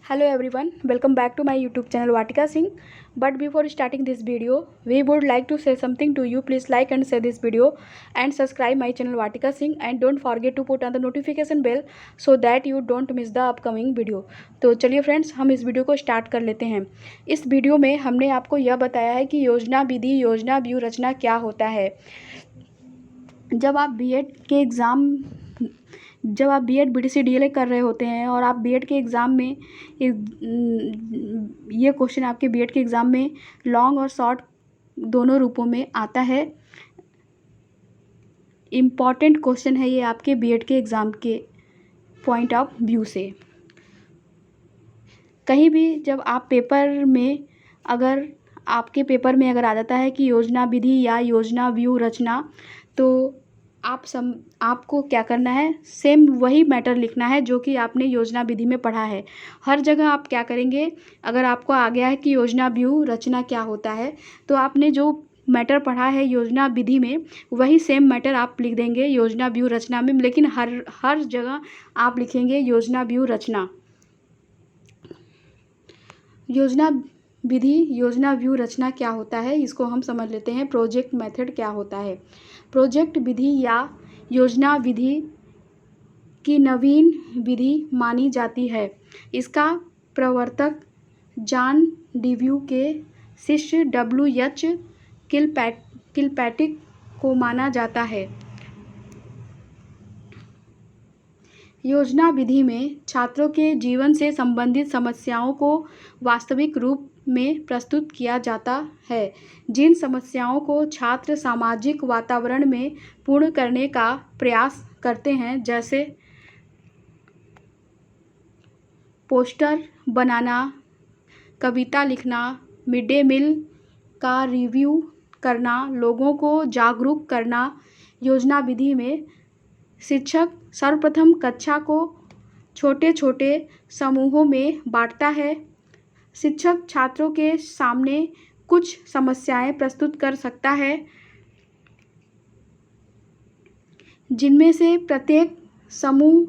Hello everyone, welcome back to my YouTube channel Vatika Singh. But before starting this video, we would like to say something to you. Please like and share this video and subscribe my channel Vatika Singh and don't forget to put on the notification bell so that you don't miss the upcoming video. तो चलिए friends, हम इस video को start कर लेते हैं। इस video में हमने आपको यह बताया है कि योजना विधि, योजना व्यू रचना क्या होता है। जब आप बीएड बीडीसी डीएलएड कर रहे होते हैं और आप बीएड के एग्ज़ाम में ये क्वेश्चन आपके बीएड के एग्ज़ाम में लॉन्ग और शॉर्ट दोनों रूपों में आता है। इम्पॉर्टेंट क्वेश्चन है ये आपके बीएड के एग्ज़ाम के पॉइंट ऑफ व्यू से। कहीं भी जब आप आपके पेपर में अगर आ जाता है कि योजना विधि या योजना व्यू रचना, तो आपको क्या करना है, सेम वही मैटर लिखना है जो कि आपने योजना विधि में पढ़ा है। हर जगह आप क्या करेंगे, अगर आपको आ गया है कि योजना व्यू रचना क्या होता है, तो आपने जो मैटर पढ़ा है योजना विधि में वही सेम मैटर आप लिख देंगे योजना व्यू रचना में, लेकिन हर जगह आप लिखेंगे योजना व्यू रचना। योजना विधि, योजना व्यू रचना क्या होता है, इसको हम समझ लेते हैं। प्रोजेक्ट मेथड क्या होता है। प्रोजेक्ट विधि या योजना विधि की नवीन विधि मानी जाती है। इसका प्रवर्तक जॉन डीव्यू के शिष्य W.H. किलपैट्रिक को माना जाता है। योजना विधि में छात्रों के जीवन से संबंधित समस्याओं को वास्तविक रूप में प्रस्तुत किया जाता है। जिन समस्याओं को छात्र सामाजिक वातावरण में पूर्ण करने का प्रयास करते हैं, जैसे पोस्टर बनाना, कविता लिखना, मिड डे मील का रिव्यू करना, लोगों को जागरूक करना, योजना विधि में शिक्षक सर्वप्रथम कक्षा को छोटे छोटे समूहों में बांटता है। शिक्षक छात्रों के सामने कुछ समस्याएं प्रस्तुत कर सकता है, जिनमें से प्रत्येक समूह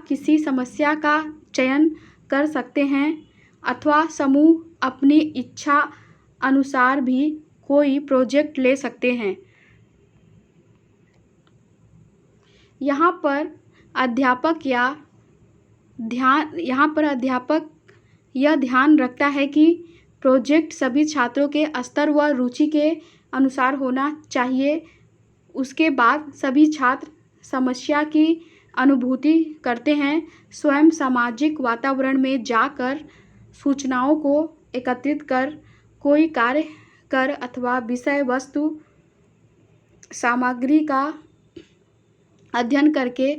किसी समस्या का चयन कर सकते हैं, अथवा समूह अपनी इच्छा अनुसार भी कोई प्रोजेक्ट ले सकते हैं। यहाँ पर अध्यापक यह ध्यान रखता है कि प्रोजेक्ट सभी छात्रों के स्तर व रुचि के अनुसार होना चाहिए। उसके बाद सभी छात्र समस्या की अनुभूति करते हैं, स्वयं सामाजिक वातावरण में जाकर सूचनाओं को एकत्रित कर कोई कार्य कर अथवा विषय वस्तु सामग्री का अध्ययन करके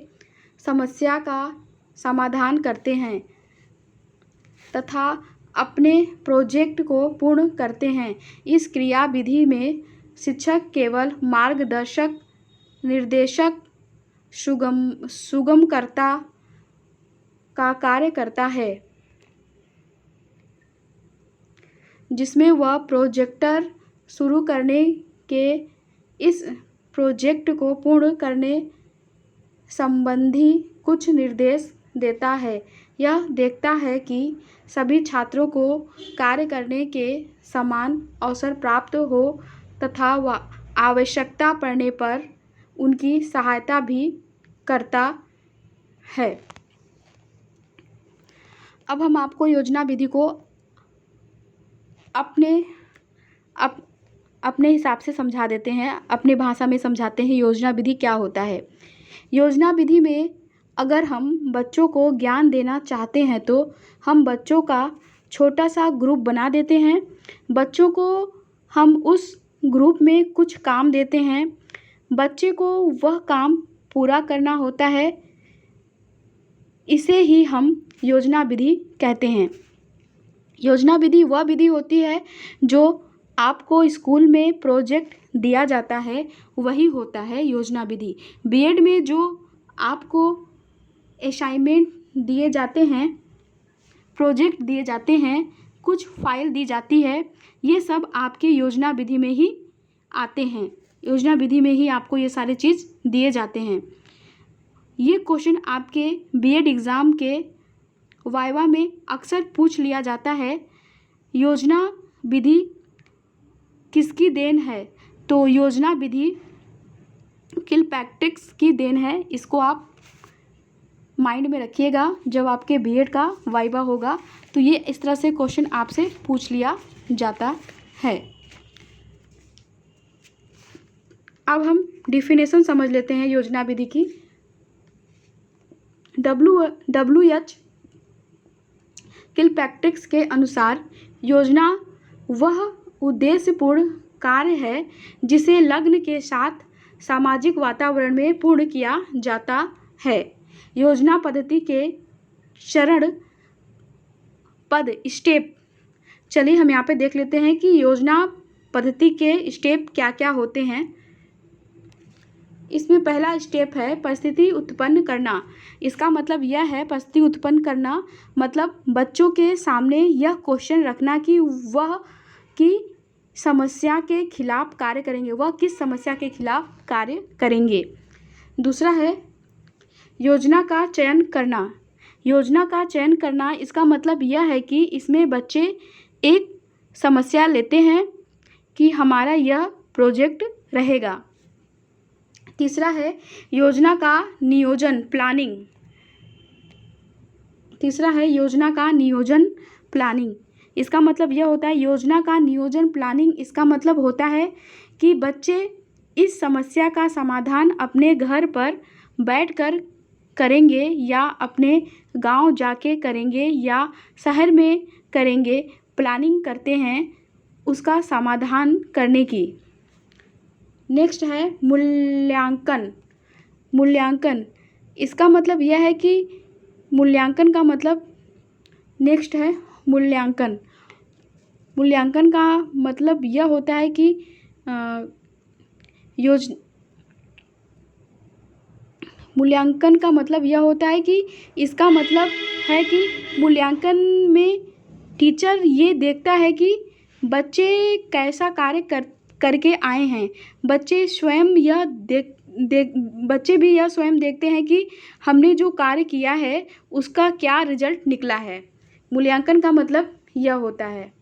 समस्या का समाधान करते हैं तथा अपने प्रोजेक्ट को पूर्ण करते हैं। इस क्रिया विधि में शिक्षक केवल मार्गदर्शक, निर्देशक, सुगमकर्ता का कार्य करता है, जिसमें वह प्रोजेक्टर शुरू करने के इस प्रोजेक्ट को पूर्ण करने संबंधी कुछ निर्देश देता है। यह देखता है कि सभी छात्रों को कार्य करने के समान अवसर प्राप्त हो तथा आवश्यकता पड़ने पर उनकी सहायता भी करता है। अब हम आपको योजना विधि को अपने हिसाब से समझा देते हैं, अपने भाषा में समझाते हैं योजना विधि क्या होता है। योजना विधि में अगर हम बच्चों को ज्ञान देना चाहते हैं तो हम बच्चों का छोटा सा ग्रुप बना देते हैं। बच्चों को हम उस ग्रुप में कुछ काम देते हैं, बच्चे को वह काम पूरा करना होता है। इसे ही हम योजना विधि कहते हैं। योजना विधि वह विधि होती है जो आपको स्कूल में प्रोजेक्ट दिया जाता है, वही होता है योजना विधि। बीएड में जो आपको असाइनमेंट दिए जाते हैं, प्रोजेक्ट दिए जाते हैं, कुछ फाइल दी जाती है, ये सब आपके योजना विधि में ही आते हैं। योजना विधि में ही आपको ये सारे चीज़ दिए जाते हैं। ये क्वेश्चन आपके बीएड एग्ज़ाम के वाइवा में अक्सर पूछ लिया जाता है, योजना विधि किसकी देन है? तो योजना विधि किलपैट्रिक की देन है। इसको आप माइंड में रखिएगा जब आपके बीएड का वाइवा होगा, तो ये इस तरह से क्वेश्चन आपसे पूछ लिया जाता है। अब हम डिफिनेशन समझ लेते हैं योजना विधि की। WH किलपैट्रिक के अनुसार योजना वह उद्देश्यपूर्ण कार्य है जिसे लग्न के साथ सामाजिक वातावरण में पूर्ण किया जाता है। योजना पद्धति के चरण पद स्टेप, चलिए हम यहाँ पे देख लेते हैं कि योजना पद्धति के स्टेप क्या क्या होते हैं। इसमें पहला स्टेप है परिस्थिति उत्पन्न करना। इसका मतलब यह है, परिस्थिति उत्पन्न करना मतलब बच्चों के सामने यह क्वेश्चन रखना कि वह की समस्या के खिलाफ कार्य करेंगे, वह किस समस्या के खिलाफ कार्य करेंगे। दूसरा है योजना का चयन करना। योजना का चयन करना इसका मतलब यह है कि इसमें बच्चे एक समस्या लेते हैं कि हमारा यह प्रोजेक्ट रहेगा। तीसरा है योजना का नियोजन प्लानिंग। तीसरा है योजना का नियोजन प्लानिंग। इसका मतलब यह होता है योजना का नियोजन प्लानिंग, इसका मतलब होता है कि बच्चे इस समस्या का समाधान अपने घर पर बैठकर करेंगे या अपने गांव जाके करेंगे या शहर में करेंगे। प्लानिंग करते हैं उसका समाधान करने की। नेक्स्ट है मूल्यांकन। मूल्यांकन इसका मतलब यह है कि मूल्यांकन का मतलब नेक्स्ट है मूल्यांकन। मूल्यांकन का मतलब यह होता है कि मूल्यांकन का मतलब यह होता है कि इसका मतलब है कि मूल्यांकन में टीचर ये देखता है कि बच्चे कैसा कार्य करके आए हैं। बच्चे भी यह स्वयं देखते हैं कि हमने जो कार्य किया है उसका क्या रिजल्ट निकला है। मूल्यांकन का मतलब यह होता है।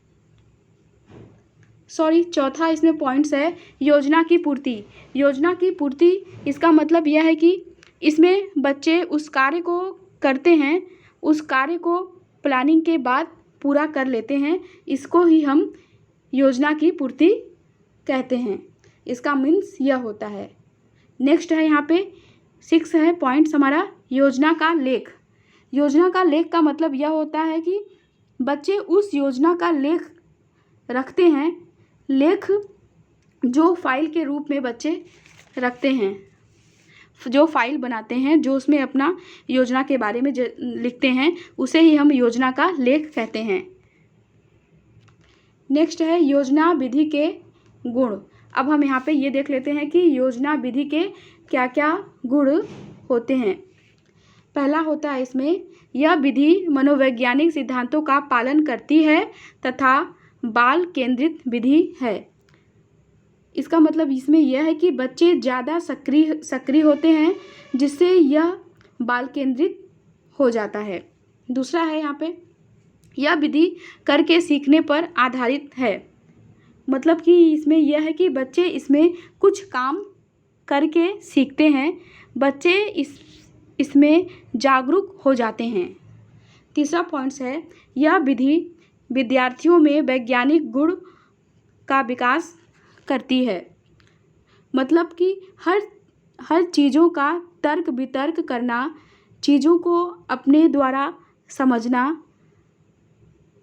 चौथा इसमें पॉइंट्स है योजना की पूर्ति। योजना की पूर्ति इसका मतलब यह है कि इसमें बच्चे उस कार्य को करते हैं, उस कार्य को प्लानिंग के बाद पूरा कर लेते हैं। इसको ही हम योजना की पूर्ति कहते हैं। इसका मीन्स यह होता है। नेक्स्ट है यहाँ पे 6 है पॉइंट्स हमारा योजना का लेख। योजना का लेख का मतलब यह होता है कि बच्चे उस योजना का लेख रखते हैं। लेख जो फाइल के रूप में बच्चे रखते हैं, जो फाइल बनाते हैं, जो उसमें अपना योजना के बारे में लिखते हैं, उसे ही हम योजना का लेख कहते हैं। नेक्स्ट है योजना विधि के गुण। अब हम यहाँ पे ये देख लेते हैं कि योजना विधि के क्या क्या गुण होते हैं। पहला होता है इसमें यह विधि मनोवैज्ञानिक सिद्धांतों का पालन करती है तथा बाल केंद्रित विधि है। इसका मतलब इसमें यह है कि बच्चे ज़्यादा सक्रिय होते हैं जिससे यह बाल केंद्रित हो जाता है। दूसरा है यहाँ पे यह विधि करके सीखने पर आधारित है। मतलब कि इसमें यह है कि बच्चे इसमें कुछ काम करके सीखते हैं, बच्चे इसमें जागरूक हो जाते हैं। तीसरा पॉइंट्स है यह विधि विद्यार्थियों में वैज्ञानिक गुण का विकास करती है। मतलब कि हर चीज़ों का तर्क वितर्क करना, चीज़ों को अपने द्वारा समझना,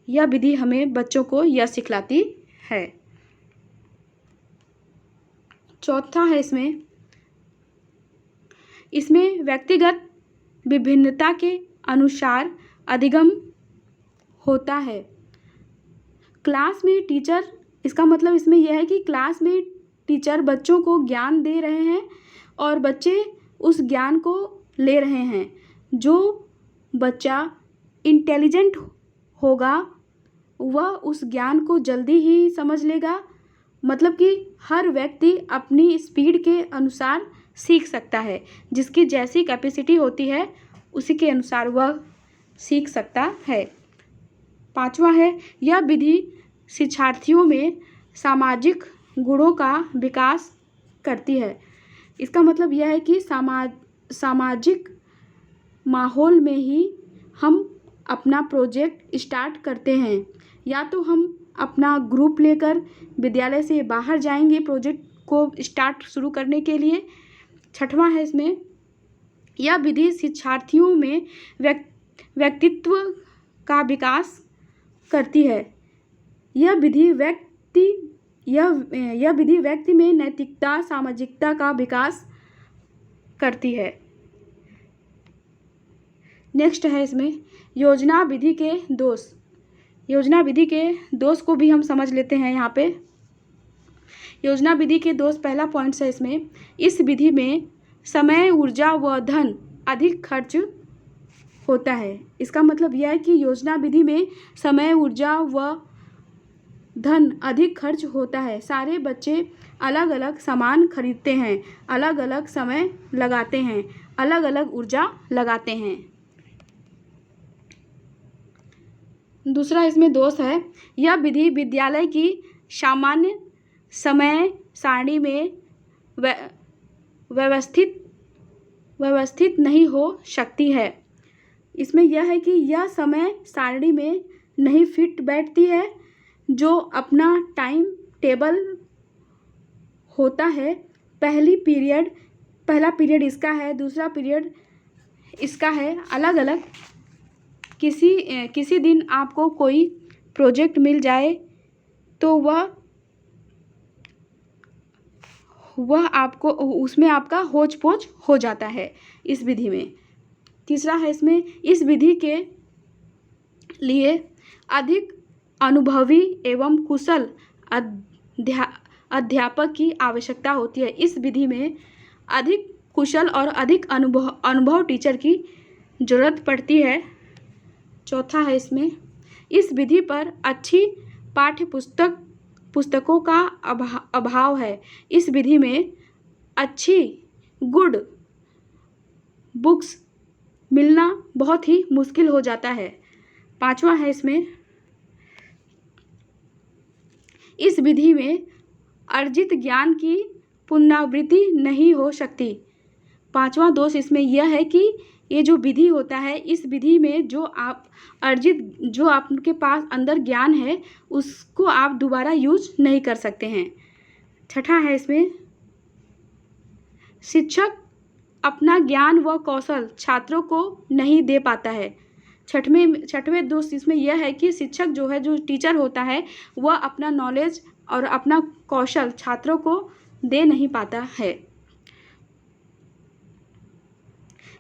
यह विधि हमें बच्चों को यह सिखलाती है। चौथा है इसमें व्यक्तिगत विभिन्नता के अनुसार अधिगम होता है। क्लास में टीचर, इसका मतलब इसमें यह है कि क्लास में टीचर बच्चों को ज्ञान दे रहे हैं और बच्चे उस ज्ञान को ले रहे हैं। जो बच्चा इंटेलिजेंट होगा वह उस ज्ञान को जल्दी ही समझ लेगा। मतलब कि हर व्यक्ति अपनी स्पीड के अनुसार सीख सकता है, जिसकी जैसी कैपेसिटी होती है उसी के अनुसार वह सीख सकता है। 5वां है, यह विधि शिक्षार्थियों में सामाजिक गुणों का विकास करती है। इसका मतलब यह है कि सामाजिक माहौल में ही हम अपना प्रोजेक्ट स्टार्ट करते हैं, या तो हम अपना ग्रुप लेकर विद्यालय से बाहर जाएंगे प्रोजेक्ट को शुरू करने के लिए। 6वां है इसमें, यह विधि शिक्षार्थियों में व्यक्तित्व का विकास करती है। यह विधि व्यक्ति में नैतिकता, सामाजिकता का विकास करती है। नेक्स्ट है इसमें योजना विधि के दोष। योजना विधि के दोष को भी हम समझ लेते हैं यहाँ पे। योजना विधि के दोष, पहला पॉइंट है इसमें, इस विधि में समय, ऊर्जा व धन अधिक खर्च होता है। इसका मतलब यह है कि योजना विधि में समय, ऊर्जा व धन अधिक खर्च होता है। सारे बच्चे अलग अलग सामान खरीदते हैं, अलग अलग समय लगाते हैं, अलग अलग ऊर्जा लगाते हैं। दूसरा इसमें दोष है, यह विधि विद्यालय की सामान्य समय सारणी में व्यवस्थित नहीं हो सकती है। इसमें यह है कि यह समय सारणी में नहीं फिट बैठती है। जो अपना टाइम टेबल होता है, पहला पीरियड इसका है, दूसरा पीरियड इसका है, अलग अलग। किसी दिन आपको कोई प्रोजेक्ट मिल जाए तो वह आपको उसमें आपका होच पोच हो जाता है इस विधि में। तीसरा है इसमें, इस विधि के लिए अधिक अनुभवी एवं कुशल अध्यापक की आवश्यकता होती है। इस विधि में अधिक कुशल और अधिक अनुभव टीचर की ज़रूरत पड़ती है। चौथा है इसमें, इस विधि पर अच्छी पुस्तकों का अभाव है। इस विधि में अच्छी गुड बुक्स मिलना बहुत ही मुश्किल हो जाता है। 5वां है इसमें, इस विधि में अर्जित ज्ञान की पुनरावृत्ति नहीं हो सकती। 5वां दोष इसमें यह है कि ये जो विधि होता है, इस विधि में जो आपके पास अंदर ज्ञान है उसको आप दोबारा यूज नहीं कर सकते हैं। 6वां है इसमें, शिक्षक अपना ज्ञान व कौशल छात्रों को नहीं दे पाता है। 6वें दोष इसमें यह है कि शिक्षक जो है, जो टीचर होता है, वह अपना नॉलेज और अपना कौशल छात्रों को दे नहीं पाता है।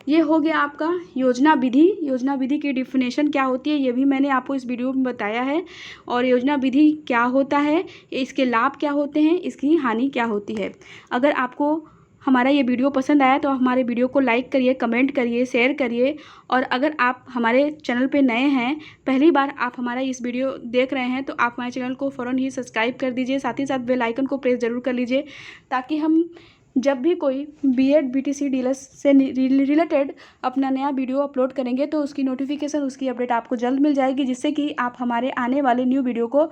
ये हो गया आपका योजना विधि। योजना विधि की डिफिनेशन क्या होती है ये भी मैंने आपको इस वीडियो में बताया है, और योजना विधि क्या होता है, इसके लाभ क्या होते हैं, इसकी हानि क्या होती है। अगर आपको हमारा ये वीडियो पसंद आया तो हमारे वीडियो को लाइक करिए, कमेंट करिए, शेयर करिए। और अगर आप हमारे चैनल पे नए हैं, पहली बार आप हमारा इस वीडियो देख रहे हैं, तो आप हमारे चैनल को फ़ौरन ही सब्सक्राइब कर दीजिए। साथ ही साथ बेल आइकन को प्रेस ज़रूर कर लीजिए, ताकि हम जब भी कोई बीएड बीटीसी डीलर्स से रिलेटेड अपना नया वीडियो अपलोड करेंगे तो उसकी नोटिफिकेशन, उसकी अपडेट आपको जल्द मिल जाएगी, जिससे कि आप हमारे आने वाले न्यू वीडियो को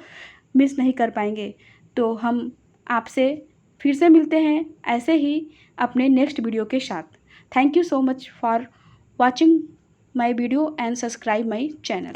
मिस नहीं कर पाएंगे। तो हम आपसे फिर से मिलते हैं ऐसे ही अपने नेक्स्ट वीडियो के साथ। Thank you so much for watching my video and subscribe my channel.